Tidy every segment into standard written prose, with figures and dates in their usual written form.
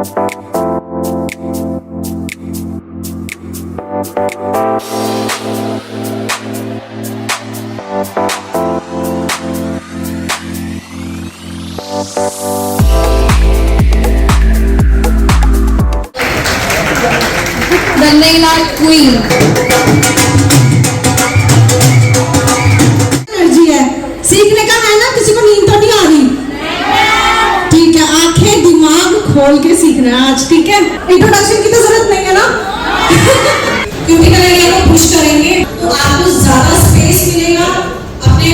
The nail art queen. Energy है, सीखने का है ना, किसी को नींद तो नहीं आ रही? ठीक है, आंखें दिमाग खोल के सीखना है आज, ठीक है? इंट्रोडक्शन की तो जरूरत नहीं है ना? क्योंकि करेंगे तो पुश करेंगे तो आपको ज्यादा स्पेस मिलेगा अपने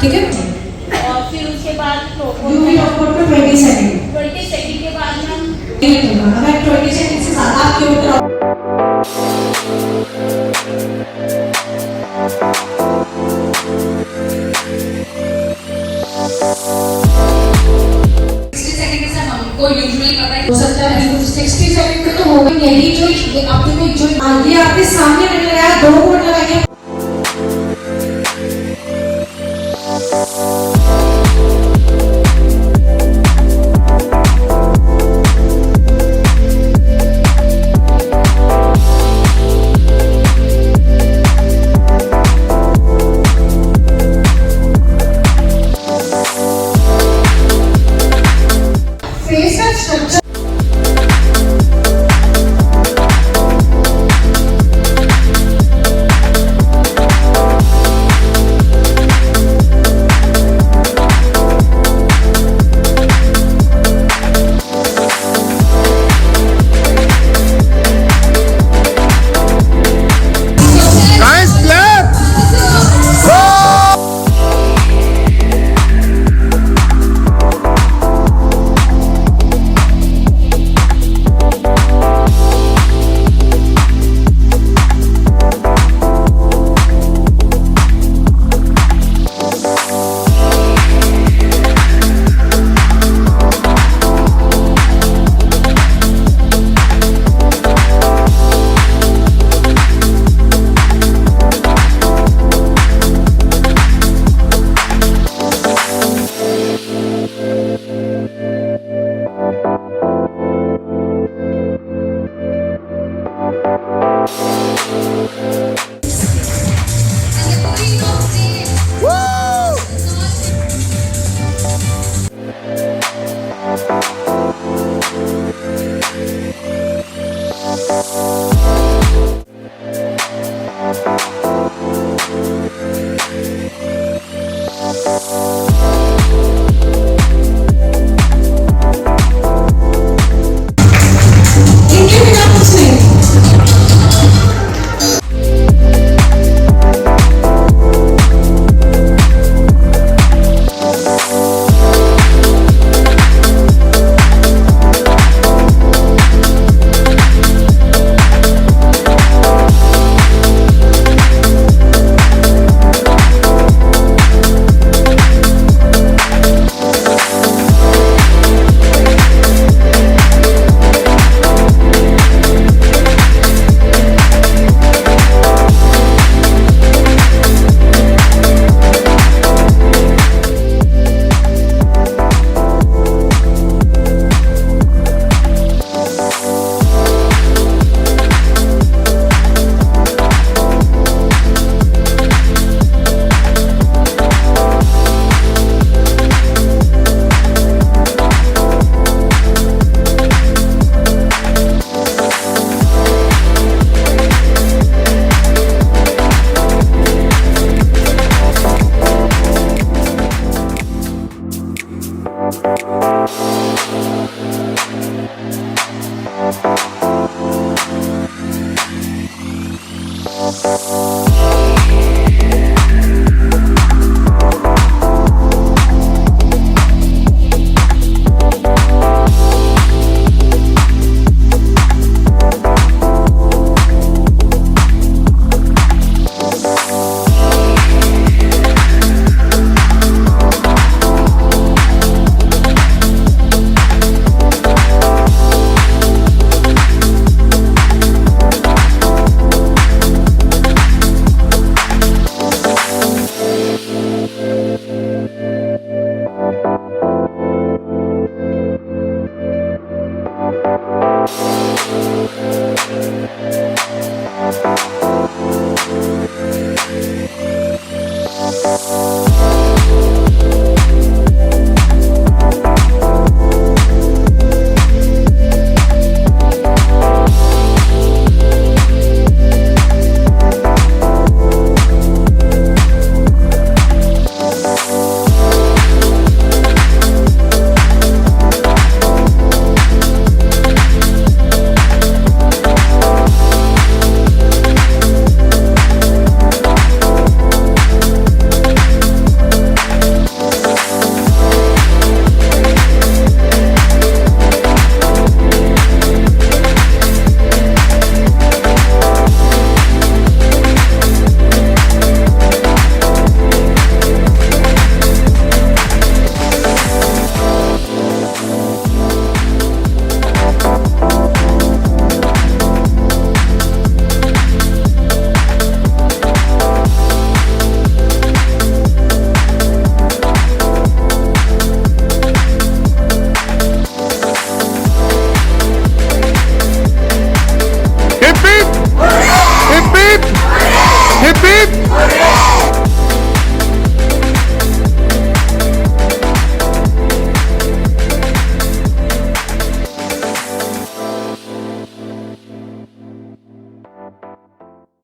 ठीक है। और फिर उसके बाद 20 सेकंड 20 सेकंड के बाद हम अगर 20 सेकंड से ज्यादा आपके ऊपर 60 सेकंड से हमको यूजुअली पता है हो सकता है 60 सेकंड में तो होगा यही जो आपको जो ये आपके सामने मिल रहा है, 2 मिनट लगेंगे। Hip hip! Hip hip! Hip hip!